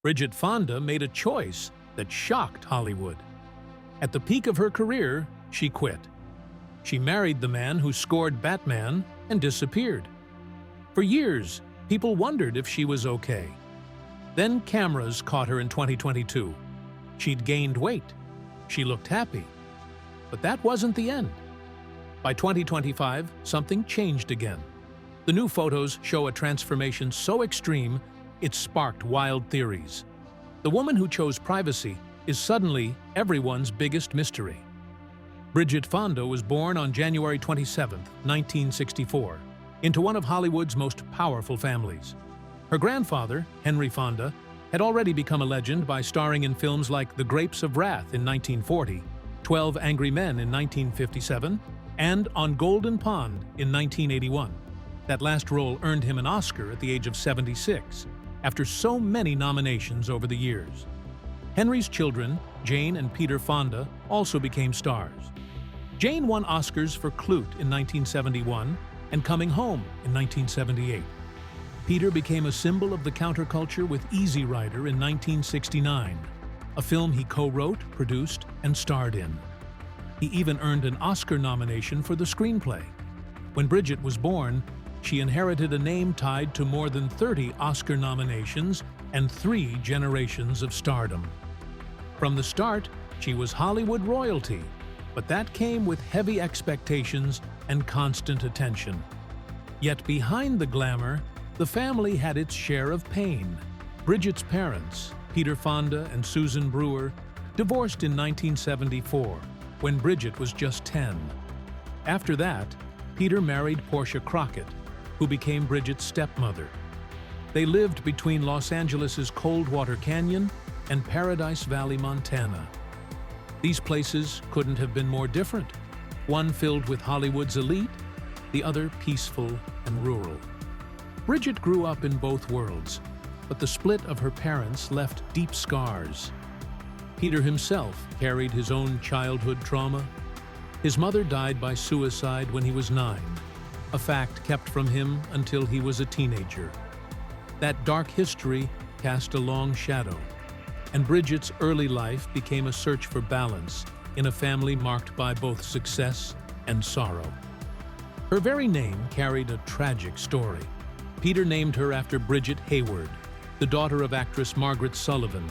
Bridget Fonda made a choice that shocked Hollywood. At the peak of her career, she quit. She married the man who scored Batman and disappeared. For years, people wondered if she was okay. Then cameras caught her in 2022. She'd gained weight. She looked happy. But that wasn't the end. By 2025, something changed again. The new photos show a transformation so extreme, it sparked wild theories. The woman who chose privacy is suddenly everyone's biggest mystery. Bridget Fonda was born on January 27, 1964, into one of Hollywood's most powerful families. Her grandfather, Henry Fonda, had already become a legend by starring in films like The Grapes of Wrath in 1940, 12 Angry Men in 1957, and On Golden Pond in 1981. That last role earned him an Oscar at the age of 76, after so many nominations over the years. Henry's children, Jane and Peter Fonda, also became stars. Jane won Oscars for Clute in 1971 and Coming Home in 1978. Peter became a symbol of the counterculture with Easy Rider in 1969, a film he co-wrote, produced, and starred in. He even earned an Oscar nomination for the screenplay. When Bridget was born, she inherited a name tied to more than 30 Oscar nominations and 3 generations of stardom. From the start, she was Hollywood royalty, but that came with heavy expectations and constant attention. Yet behind the glamour, the family had its share of pain. Bridget's parents, Peter Fonda and Susan Brewer, divorced in 1974, when Bridget was just 10. After that, Peter married Portia Crockett, who became Bridget's stepmother. They lived between Los Angeles' Coldwater Canyon and Paradise Valley, Montana. These places couldn't have been more different, one filled with Hollywood's elite, the other peaceful and rural. Bridget grew up in both worlds, but the split of her parents left deep scars. Peter himself carried his own childhood trauma. His mother died by suicide when he was 9, a fact kept from him until he was a teenager. That dark history cast a long shadow, and Bridget's early life became a search for balance in a family marked by both success and sorrow. Her very name carried a tragic story. Peter named her after Bridget Hayward, the daughter of actress Margaret Sullivan,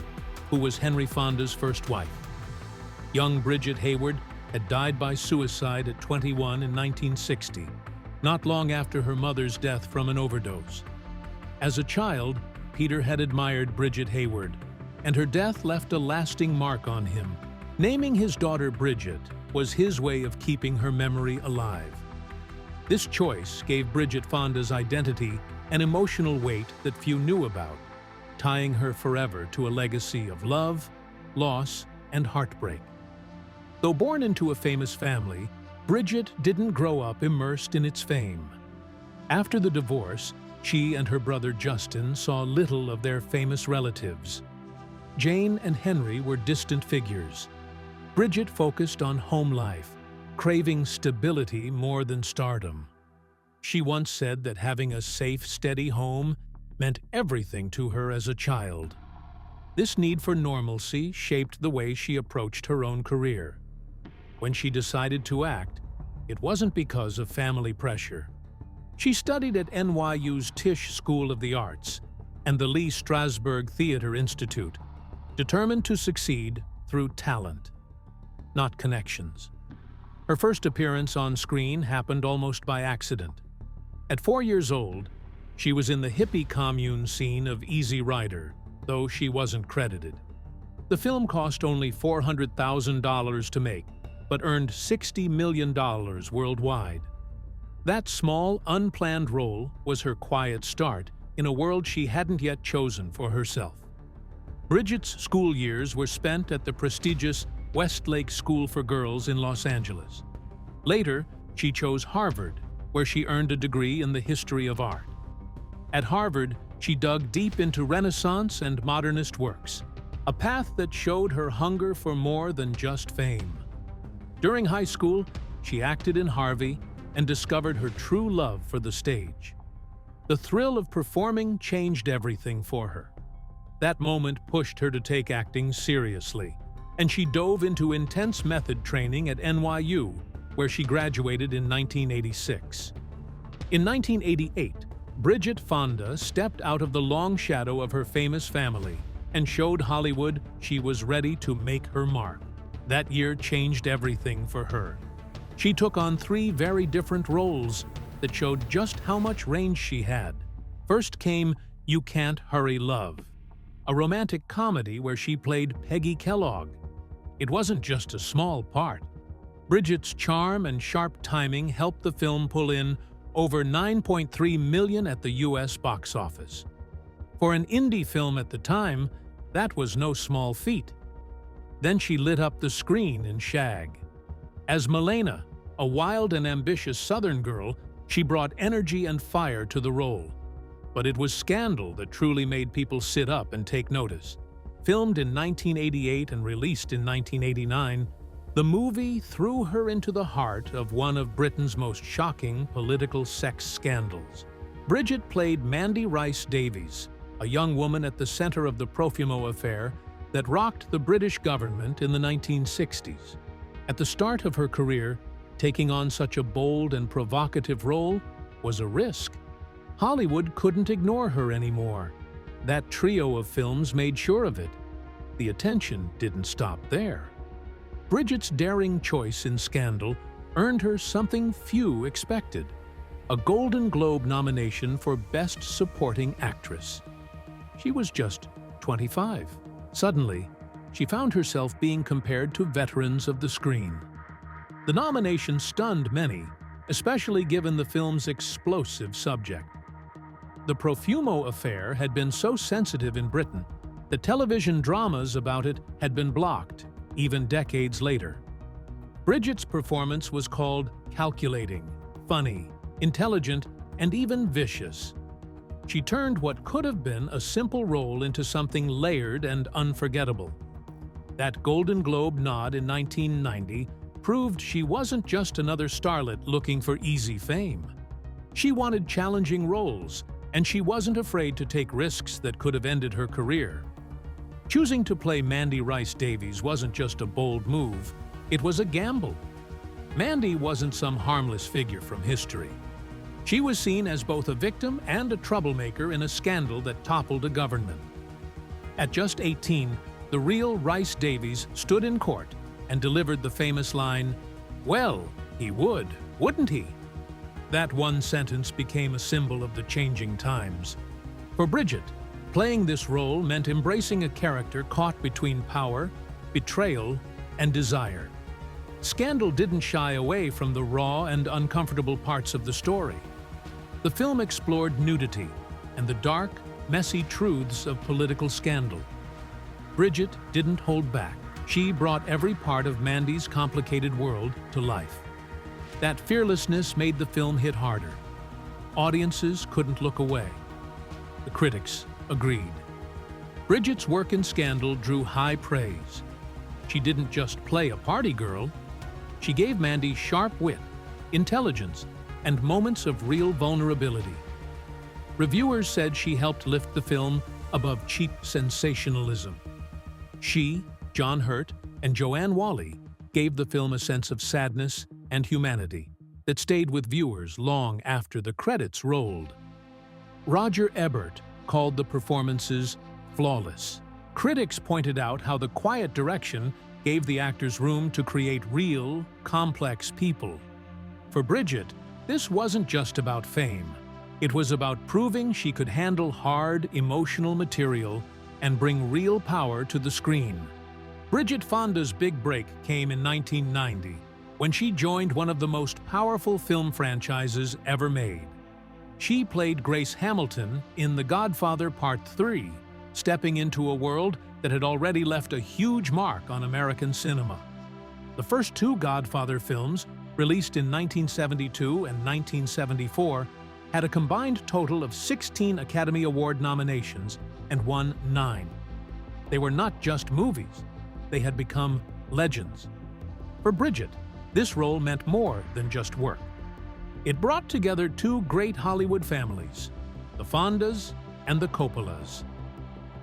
who was Henry Fonda's first wife. Young Bridget Hayward had died by suicide at 21 in 1960, not long after her mother's death from an overdose. As a child, Peter had admired Bridget Hayward, and her death left a lasting mark on him. Naming his daughter Bridget was his way of keeping her memory alive. This choice gave Bridget Fonda's identity an emotional weight that few knew about, tying her forever to a legacy of love, loss, and heartbreak. Though born into a famous family, Bridget didn't grow up immersed in its fame. After the divorce, she and her brother Justin saw little of their famous relatives. Jane and Henry were distant figures. Bridget focused on home life, craving stability more than stardom. She once said that having a safe, steady home meant everything to her as a child. This need for normalcy shaped the way she approached her own career. When she decided to act, it wasn't because of family pressure. She studied at NYU's Tisch School of the Arts and the Lee Strasberg Theater Institute, determined to succeed through talent, not connections. Her first appearance on screen happened almost by accident. At 4 years old, she was in the hippie commune scene of Easy Rider, though she wasn't credited. The film cost only $400,000 to make, but earned $60 million worldwide. That small, unplanned role was her quiet start in a world she hadn't yet chosen for herself. Bridget's school years were spent at the prestigious Westlake School for Girls in Los Angeles. Later, she chose Harvard, where she earned a degree in the history of art. At Harvard, she dug deep into Renaissance and modernist works, a path that showed her hunger for more than just fame. During high school, she acted in Harvey and discovered her true love for the stage. The thrill of performing changed everything for her. That moment pushed her to take acting seriously, and she dove into intense method training at NYU, where she graduated in 1986. In 1988, Bridget Fonda stepped out of the long shadow of her famous family and showed Hollywood she was ready to make her mark. That year changed everything for her. She took on 3 very different roles that showed just how much range she had. First came You Can't Hurry Love, a romantic comedy where she played Peggy Kellogg. It wasn't just a small part. Bridget's charm and sharp timing helped the film pull in over $9.3 million at the US box office. For an indie film at the time, that was no small feat. Then she lit up the screen in Shag. As Milena, a wild and ambitious Southern girl, she brought energy and fire to the role. But it was Scandal that truly made people sit up and take notice. Filmed in 1988 and released in 1989, the movie threw her into the heart of one of Britain's most shocking political sex scandals. Bridget played Mandy Rice Davies, a young woman at the center of the Profumo affair that rocked the British government in the 1960s. At the start of her career, taking on such a bold and provocative role was a risk. Hollywood couldn't ignore her anymore. That trio of films made sure of it. The attention didn't stop there. Bridget's daring choice in Scandal earned her something few expected: a Golden Globe nomination for Best Supporting Actress. She was just 25. Suddenly, she found herself being compared to veterans of the screen. The nomination stunned many, especially given the film's explosive subject. The Profumo affair had been so sensitive in Britain that television dramas about it had been blocked, even decades later. Bridget's performance was called calculating, funny, intelligent, and even vicious. She turned what could have been a simple role into something layered and unforgettable. That Golden Globe nod in 1990 proved she wasn't just another starlet looking for easy fame. She wanted challenging roles, and she wasn't afraid to take risks that could have ended her career. Choosing to play Mandy Rice Davies wasn't just a bold move, it was a gamble. Mandy wasn't some harmless figure from history. She was seen as both a victim and a troublemaker in a scandal that toppled a government. At just 18, the real Rice Davies stood in court and delivered the famous line, "Well, he would, wouldn't he?" That one sentence became a symbol of the changing times. For Bridget, playing this role meant embracing a character caught between power, betrayal, and desire. Scandal didn't shy away from the raw and uncomfortable parts of the story. The film explored nudity and the dark, messy truths of political scandal. Bridget didn't hold back. She brought every part of Mandy's complicated world to life. That fearlessness made the film hit harder. Audiences couldn't look away. The critics agreed. Bridget's work in Scandal drew high praise. She didn't just play a party girl. She gave Mandy sharp wit, intelligence, and moments of real vulnerability. Reviewers said she helped lift the film above cheap sensationalism. She, John Hurt, and Joanne Whalley gave the film a sense of sadness and humanity that stayed with viewers long after the credits rolled. Roger Ebert called the performances flawless. Critics pointed out how the quiet direction gave the actors room to create real, complex people. For Bridget, this wasn't just about fame. It was about proving she could handle hard, emotional material and bring real power to the screen. Bridget Fonda's big break came in 1990, when she joined one of the most powerful film franchises ever made. She played Grace Hamilton in The Godfather Part III, stepping into a world that had already left a huge mark on American cinema. The first 2 Godfather films, released in 1972 and 1974, had a combined total of 16 Academy Award nominations and won 9. They were not just movies. They had become legends. For Bridget, this role meant more than just work. It brought together 2 great Hollywood families, the Fondas and the Coppolas.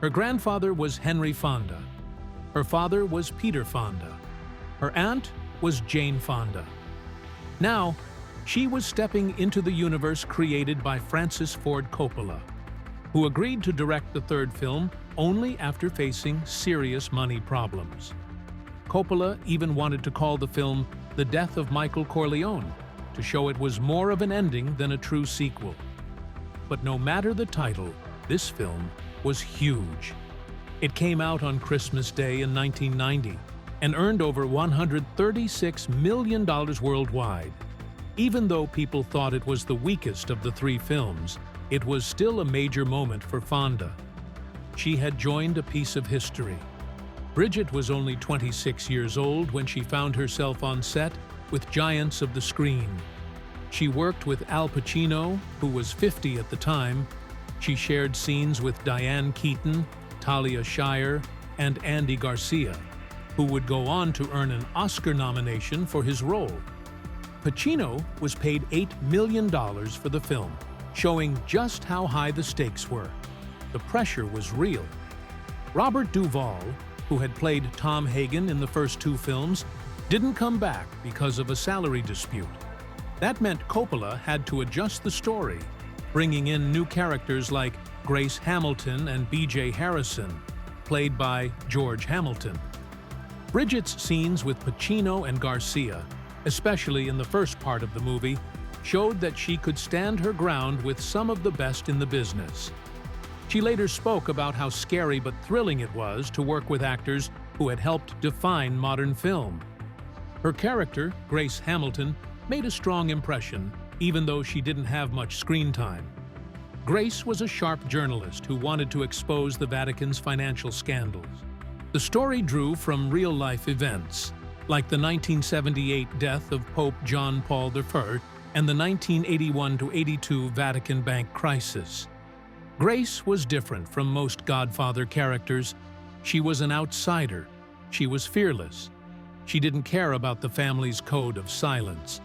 Her grandfather was Henry Fonda. Her father was Peter Fonda. Her aunt was Jane Fonda. Now, she was stepping into the universe created by Francis Ford Coppola, who agreed to direct the third film only after facing serious money problems. Coppola even wanted to call the film The Death of Michael Corleone, to show it was more of an ending than a true sequel. But no matter the title, this film was huge. It came out on Christmas Day in 1990 and earned over $136 million worldwide. Even though people thought it was the weakest of the three films, it was still a major moment for Fonda. She had joined a piece of history. Bridget was only 26 years old when she found herself on set with giants of the screen. She worked with Al Pacino, who was 50 at the time. She shared scenes with Diane Keaton, Talia Shire, and Andy Garcia, who would go on to earn an Oscar nomination for his role. Pacino was paid $8 million for the film, showing just how high the stakes were. The pressure was real. Robert Duvall, who had played Tom Hagen in the first two films, didn't come back because of a salary dispute. That meant Coppola had to adjust the story, bringing in new characters like Grace Hamilton and B.J. Harrison, played by George Hamilton. Bridget's scenes with Pacino and Garcia, especially in the first part of the movie, showed that she could stand her ground with some of the best in the business. She later spoke about how scary but thrilling it was to work with actors who had helped define modern film. Her character, Grace Hamilton, made a strong impression, even though she didn't have much screen time. Grace was a sharp journalist who wanted to expose the Vatican's financial scandals. The story drew from real-life events, like the 1978 death of Pope John Paul I and the 1981-82 Vatican bank crisis. Grace was different from most Godfather characters. She was an outsider. She was fearless. She didn't care about the family's code of silence.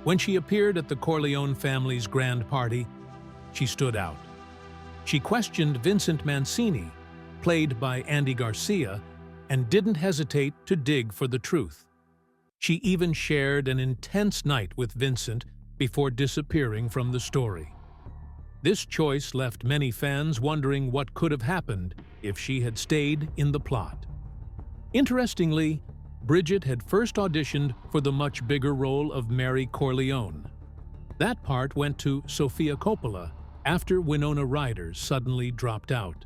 When she appeared at the Corleone family's grand party, she stood out. She questioned Vincent Mancini, played by Andy Garcia, and didn't hesitate to dig for the truth. She even shared an intense night with Vincent before disappearing from the story. This choice left many fans wondering what could have happened if she had stayed in the plot. Interestingly, Bridget had first auditioned for the much bigger role of Mary Corleone. That part went to Sofia Coppola after Winona Ryder suddenly dropped out.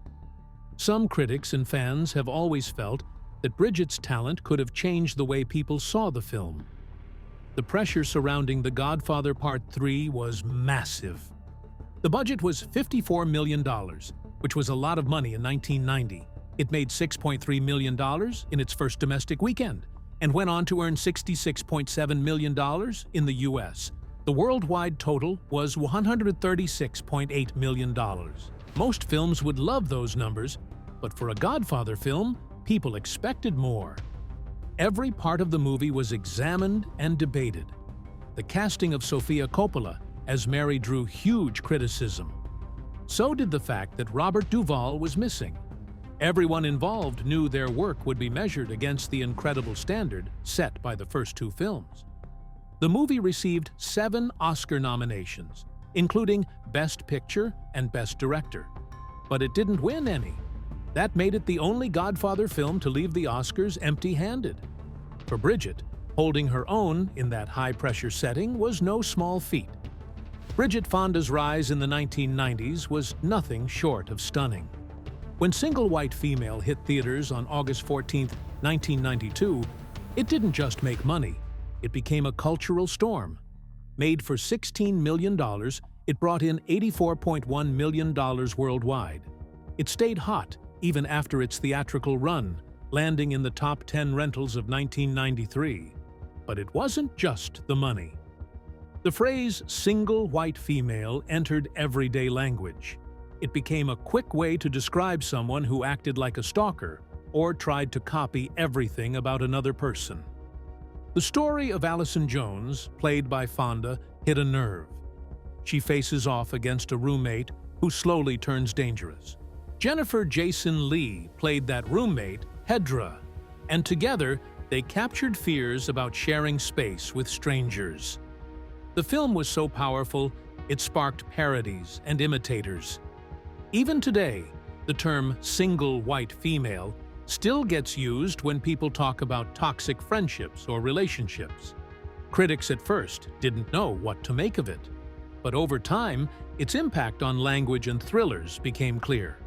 Some critics and fans have always felt that Bridget's talent could have changed the way people saw the film. The pressure surrounding The Godfather Part III was massive. The budget was $54 million, which was a lot of money in 1990. It made $6.3 million in its first domestic weekend and went on to earn $66.7 million in the U.S. The worldwide total was $136.8 million. Most films would love those numbers, but for a Godfather film, people expected more. Every part of the movie was examined and debated. The casting of Sofia Coppola as Mary drew huge criticism. So did the fact that Robert Duvall was missing. Everyone involved knew their work would be measured against the incredible standard set by the first two films. The movie received 7 Oscar nominations, including Best Picture and Best Director. But it didn't win any. That made it the only Godfather film to leave the Oscars empty-handed. For Bridget, holding her own in that high-pressure setting was no small feat. Bridget Fonda's rise in the 1990s was nothing short of stunning. When Single White Female hit theaters on August 14, 1992, it didn't just make money, it became a cultural storm. Made for $16 million, it brought in $84.1 million worldwide. It stayed hot even after its theatrical run, landing in the top 10 rentals of 1993. But it wasn't just the money. The phrase single white female entered everyday language. It became a quick way to describe someone who acted like a stalker or tried to copy everything about another person. The story of Allison Jones, played by Fonda, hit a nerve. She faces off against a roommate who slowly turns dangerous. Jennifer Jason Leigh played that roommate, Hedra, and together they captured fears about sharing space with strangers. The film was so powerful, it sparked parodies and imitators. Even today, the term single white female still gets used when people talk about toxic friendships or relationships. Critics at first didn't know what to make of it, but over time, its impact on language and thrillers became clear.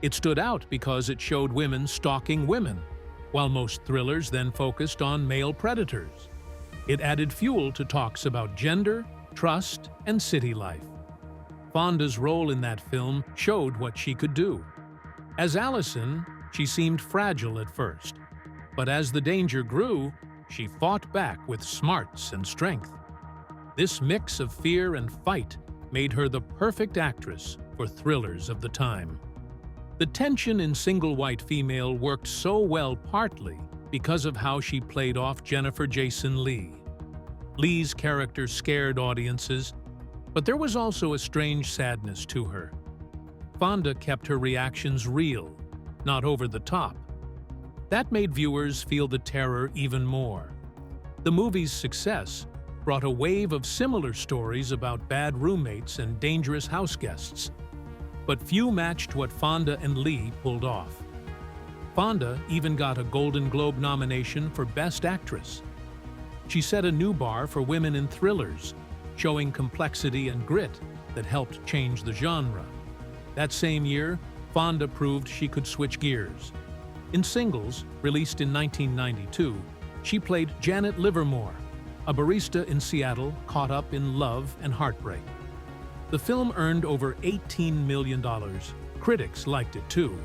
It stood out because it showed women stalking women, while most thrillers then focused on male predators. It added fuel to talks about gender, trust, and city life. Fonda's role in that film showed what she could do. As Allison, she seemed fragile at first, but as the danger grew, she fought back with smarts and strength. This mix of fear and fight made her the perfect actress for thrillers of the time. The tension in Single White Female worked so well partly because of how she played off Jennifer Jason Leigh. Leigh's character scared audiences, but there was also a strange sadness to her. Fonda kept her reactions real, not over the top. That made viewers feel the terror even more. The movie's success brought a wave of similar stories about bad roommates and dangerous house guests, but few matched what Fonda and Leigh pulled off. Fonda even got a Golden Globe nomination for Best Actress. She set a new bar for women in thrillers, showing complexity and grit that helped change the genre. That same year, Fonda proved she could switch gears. In Singles, released in 1992, she played Janet Livermore, a barista in Seattle caught up in love and heartbreak. The film earned over $18 million. Critics liked it too,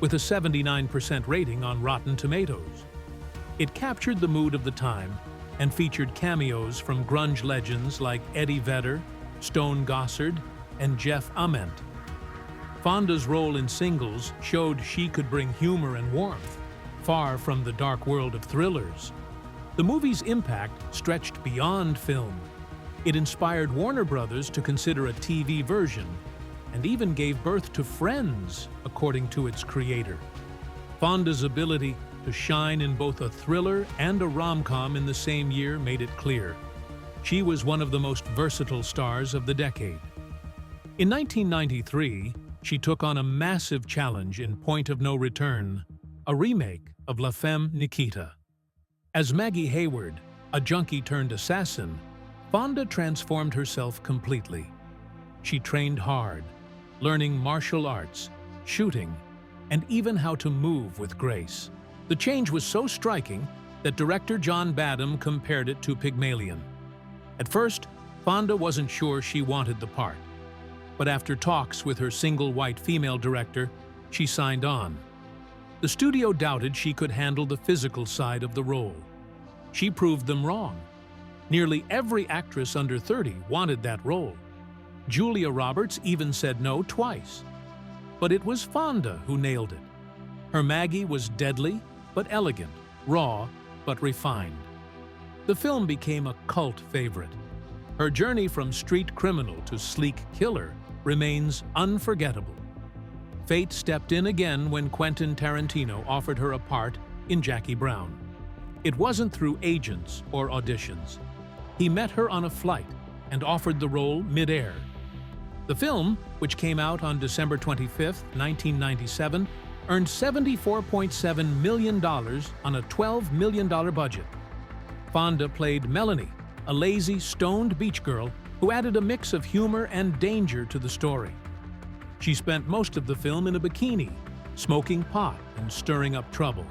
with a 79% rating on Rotten Tomatoes. It captured the mood of the time and featured cameos from grunge legends like Eddie Vedder, Stone Gossard, and Jeff Ament. Fonda's role in Singles showed she could bring humor and warmth, far from the dark world of thrillers. The movie's impact stretched beyond film. It inspired Warner Brothers to consider a TV version, and even gave birth to Friends, according to its creator. Fonda's ability to shine in both a thriller and a rom-com in the same year made it clear. She was one of the most versatile stars of the decade. In 1993, she took on a massive challenge in Point of No Return, a remake of La Femme Nikita. As Maggie Hayward, a junkie-turned-assassin, Fonda transformed herself completely. She trained hard, learning martial arts, shooting, and even how to move with grace. The change was so striking that director John Badham compared it to Pygmalion. At first, Fonda wasn't sure she wanted the part, but after talks with her single white female director, she signed on. The studio doubted she could handle the physical side of the role. She proved them wrong. Nearly every actress under 30 wanted that role. Julia Roberts even said no twice. But it was Fonda who nailed it. Her Maggie was deadly but elegant, raw but refined. The film became a cult favorite. Her journey from street criminal to sleek killer remains unforgettable. Fate stepped in again when Quentin Tarantino offered her a part in Jackie Brown. It wasn't through agents or auditions. He met her on a flight and offered the role mid-air. The film, which came out on December 25, 1997, earned $74.7 million on a $12 million budget. Fonda played Melanie, a lazy, stoned beach girl who added a mix of humor and danger to the story. She spent most of the film in a bikini, smoking pot and stirring up trouble.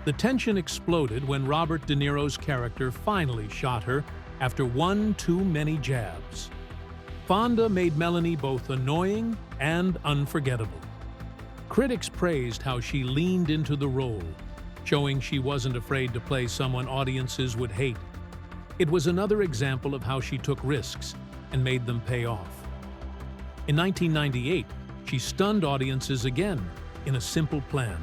The tension exploded when Robert De Niro's character finally shot her after one too many jabs. Fonda made Melanie both annoying and unforgettable. Critics praised how she leaned into the role, showing she wasn't afraid to play someone audiences would hate. It was another example of how she took risks and made them pay off. In 1998, she stunned audiences again in A Simple Plan.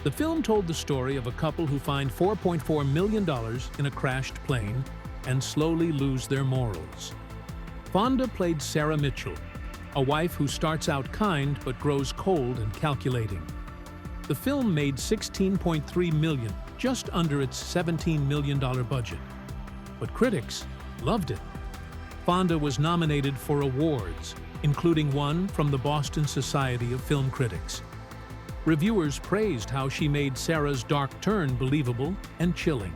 The film told the story of a couple who find $4.4 million in a crashed plane and slowly lose their morals. Fonda played Sarah Mitchell, a wife who starts out kind but grows cold and calculating. The film made $16.3 million, just under its $17 million budget. But critics loved it. Fonda was nominated for awards, including one from the Boston Society of Film Critics. Reviewers praised how she made Sarah's dark turn believable and chilling.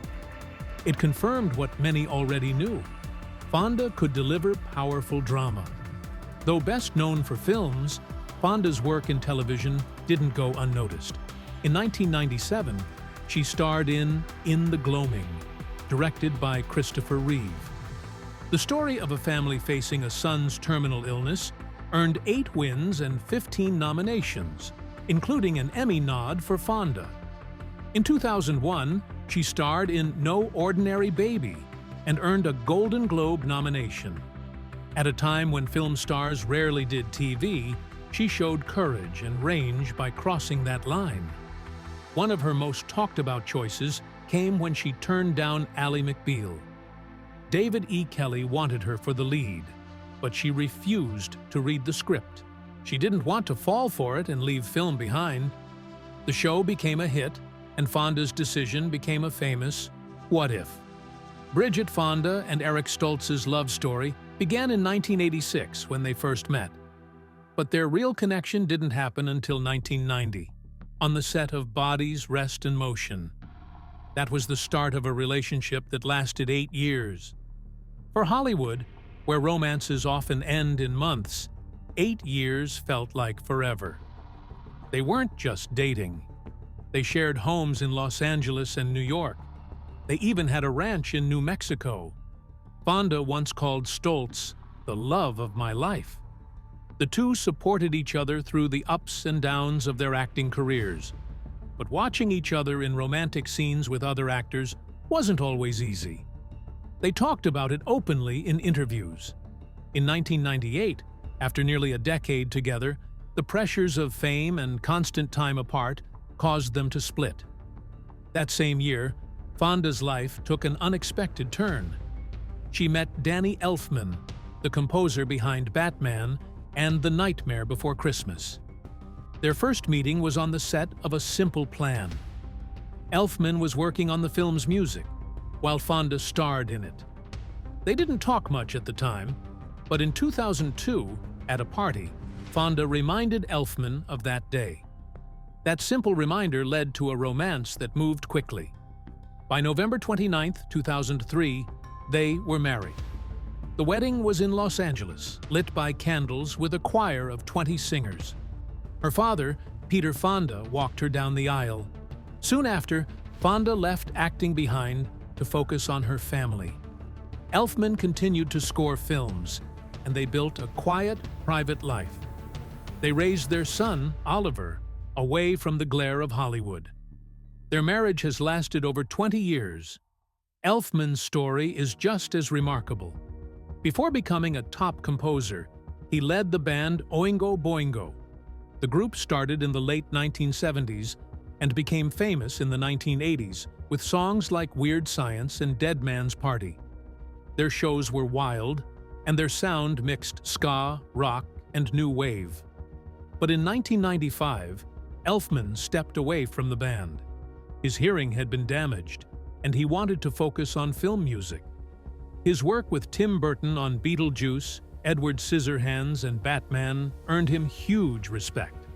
It confirmed what many already knew. Fonda could deliver powerful drama. Though best known for films, Fonda's work in television didn't go unnoticed. In 1997, she starred in the Gloaming, directed by Christopher Reeve. The story of a family facing a son's terminal illness earned 8 wins and 15 nominations, including an Emmy nod for Fonda. In 2001, she starred in No Ordinary Baby and earned a Golden Globe nomination. At a time when film stars rarely did TV, she showed courage and range by crossing that line. One of her most talked-about choices came when she turned down Ally McBeal. David E. Kelley wanted her for the lead, but she refused to read the script. She didn't want to fall for it and leave film behind. The show became a hit, and Fonda's decision became a famous what if. Bridget Fonda and Eric Stoltz's love story began in 1986 when they first met. But their real connection didn't happen until 1990, on the set of Bodies, Rest and Motion. That was the start of a relationship that lasted 8 years. For Hollywood, where romances often end in months, 8 years felt like forever. They weren't just dating. They shared homes in Los Angeles and New York. They even had a ranch in New Mexico. Fonda once called Stoltz the love of my life. The two supported each other through the ups and downs of their acting careers. But watching each other in romantic scenes with other actors wasn't always easy. They talked about it openly in interviews. In 1998, after nearly a decade together, the pressures of fame and constant time apart caused them to split. That same year, Fonda's life took an unexpected turn. She met Danny Elfman, the composer behind Batman and The Nightmare Before Christmas. Their first meeting was on the set of A Simple Plan. Elfman was working on the film's music, while Fonda starred in it. They didn't talk much at the time, but in 2002, at a party, Fonda reminded Elfman of that day. That simple reminder led to a romance that moved quickly. By November 29, 2003, they were married. The wedding was in Los Angeles, lit by candles with a choir of 20 singers. Her father, Peter Fonda, walked her down the aisle. Soon after, Fonda left acting behind to focus on her family. Elfman continued to score films, and they built a quiet, private life. They raised their son, Oliver, away from the glare of Hollywood. Their marriage has lasted over 20 years. Elfman's story is just as remarkable. Before becoming a top composer, he led the band Oingo Boingo. The group started in the late 1970s and became famous in the 1980s with songs like Weird Science and Dead Man's Party. Their shows were wild, and their sound mixed ska, rock, and new wave. But in 1995, Elfman stepped away from the band. His hearing had been damaged, and he wanted to focus on film music. His work with Tim Burton on Beetlejuice, Edward Scissorhands, and Batman earned him huge respect.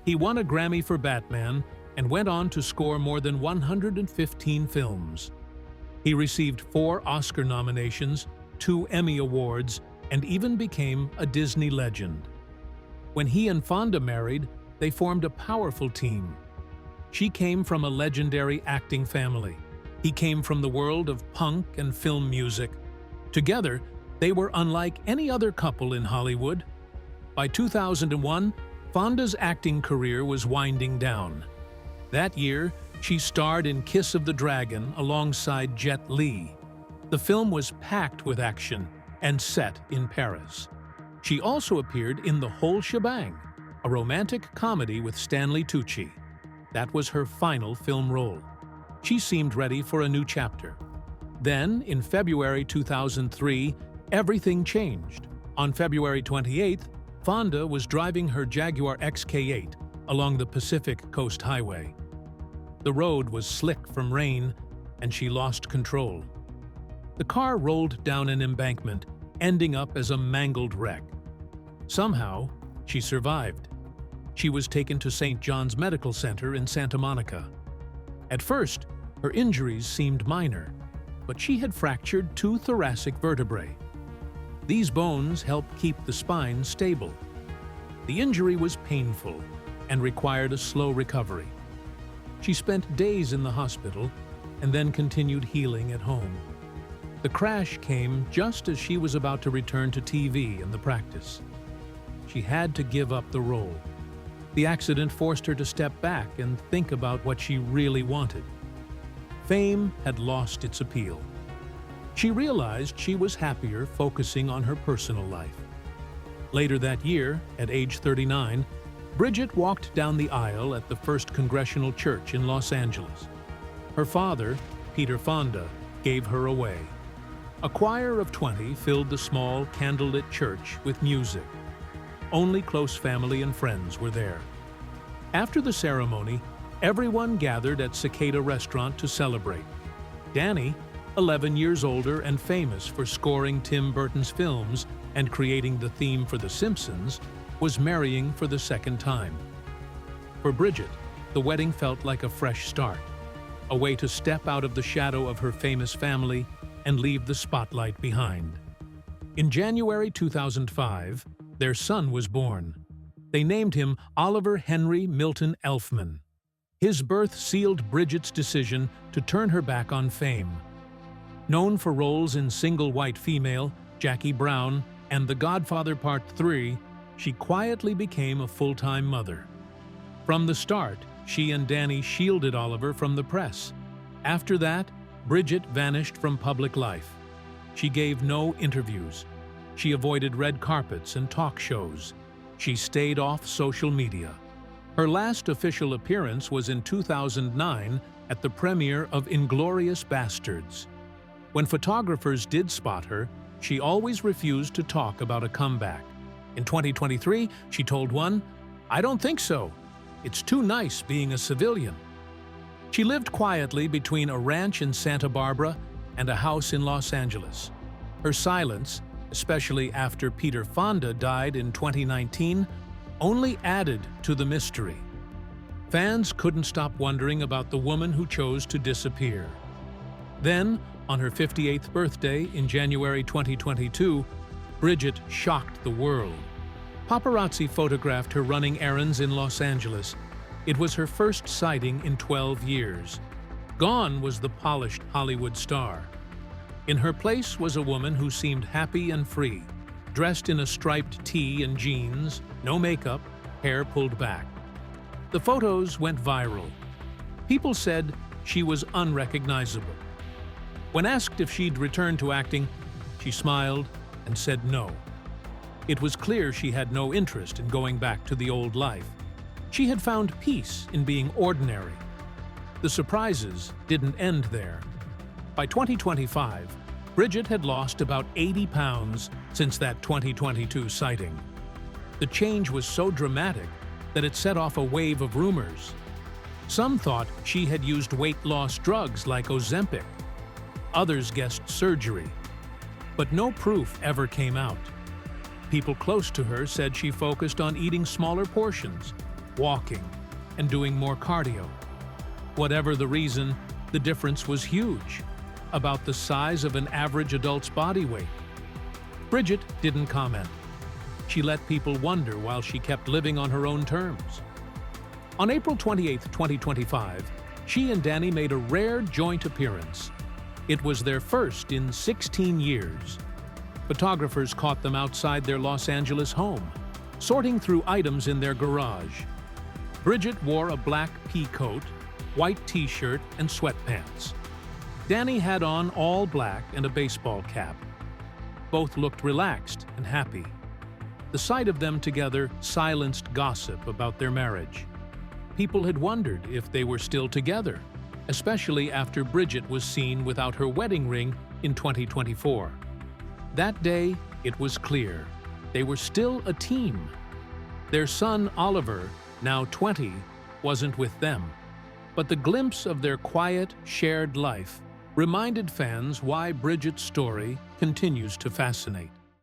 He won a Grammy for Batman and went on to score more than 115 films. He received 4 Oscar nominations, 2 Emmy Awards, and even became a Disney legend. When he and Fonda married, they formed a powerful team. She came from a legendary acting family. He came from the world of punk and film music. Together, they were unlike any other couple in Hollywood. By 2001, Fonda's acting career was winding down. That year, she starred in Kiss of the Dragon alongside Jet Li. The film was packed with action and set in Paris. She also appeared in The Whole Shebang, a romantic comedy with Stanley Tucci. That was her final film role. She seemed ready for a new chapter. Then, in February 2003, everything changed. On February 28th, Fonda was driving her Jaguar XK8 along the Pacific Coast Highway. The road was slick from rain, and she lost control. The car rolled down an embankment, ending up as a mangled wreck. Somehow, she survived. She was taken to St. John's Medical Center in Santa Monica. At first, her injuries seemed minor, but she had fractured 2 thoracic vertebrae. These bones help keep the spine stable. The injury was painful and required a slow recovery. She spent days in the hospital and then continued healing at home. The crash came just as she was about to return to TV and the practice. She had to give up the role. The accident forced her to step back and think about what she really wanted. Fame had lost its appeal. She realized she was happier focusing on her personal life. Later that year, at age 39, Bridget walked down the aisle at the First Congressional Church in Los Angeles. Her father, Peter Fonda, gave her away. A choir of 20 filled the small, candlelit church with music. Only close family and friends were there. After the ceremony, everyone gathered at Cicada Restaurant to celebrate. Danny, 11 years older and famous for scoring Tim Burton's films and creating the theme for The Simpsons, was marrying for the second time. For Bridget, the wedding felt like a fresh start, a way to step out of the shadow of her famous family and leave the spotlight behind. In January 2005, their son was born. They named him Oliver Henry Milton Elfman. His birth sealed Bridget's decision to turn her back on fame. Known for roles in Single White Female, Jackie Brown, and The Godfather Part III, she quietly became a full-time mother. From the start, she and Danny shielded Oliver from the press. After that, Bridget vanished from public life. She gave no interviews. She avoided red carpets and talk shows. She stayed off social media. Her last official appearance was in 2009 at the premiere of Inglourious Basterds. When photographers did spot her, she always refused to talk about a comeback. In 2023, she told one, "I don't think so. It's too nice being a civilian." She lived quietly between a ranch in Santa Barbara and a house in Los Angeles. Her silence, especially after Peter Fonda died in 2019, only added to the mystery. Fans couldn't stop wondering about the woman who chose to disappear. Then, on her 58th birthday in January 2022, Bridget shocked the world. Paparazzi photographed her running errands in Los Angeles. It was her first sighting in 12 years. Gone was the polished Hollywood star. In her place was a woman who seemed happy and free, dressed in a striped tee and jeans, no makeup, hair pulled back. The photos went viral. People said she was unrecognizable. When asked if she'd return to acting, she smiled and said no. It was clear she had no interest in going back to the old life. She had found peace in being ordinary. The surprises didn't end there. By 2025, Bridget had lost about 80 pounds since that 2022 sighting. The change was so dramatic that it set off a wave of rumors. Some thought she had used weight loss drugs like Ozempic. Others guessed surgery. But no proof ever came out. People close to her said she focused on eating smaller portions, walking, and doing more cardio. Whatever the reason, the difference was huge, about the size of an average adult's body weight. Bridget didn't comment. She let people wonder while she kept living on her own terms. On April 28, 2025, she and Danny made a rare joint appearance. It was their first in 16 years. Photographers caught them outside their Los Angeles home, sorting through items in their garage. Bridget wore a black pea coat, white t-shirt, and sweatpants. Danny had on all black and a baseball cap. Both looked relaxed and happy. The sight of them together silenced gossip about their marriage. People had wondered if they were still together, especially after Bridget was seen without her wedding ring in 2024. That day, it was clear. they were still a team. Their son, Oliver, now 20, wasn't with them, but the glimpse of their quiet, shared life reminded fans why Bridget's story continues to fascinate.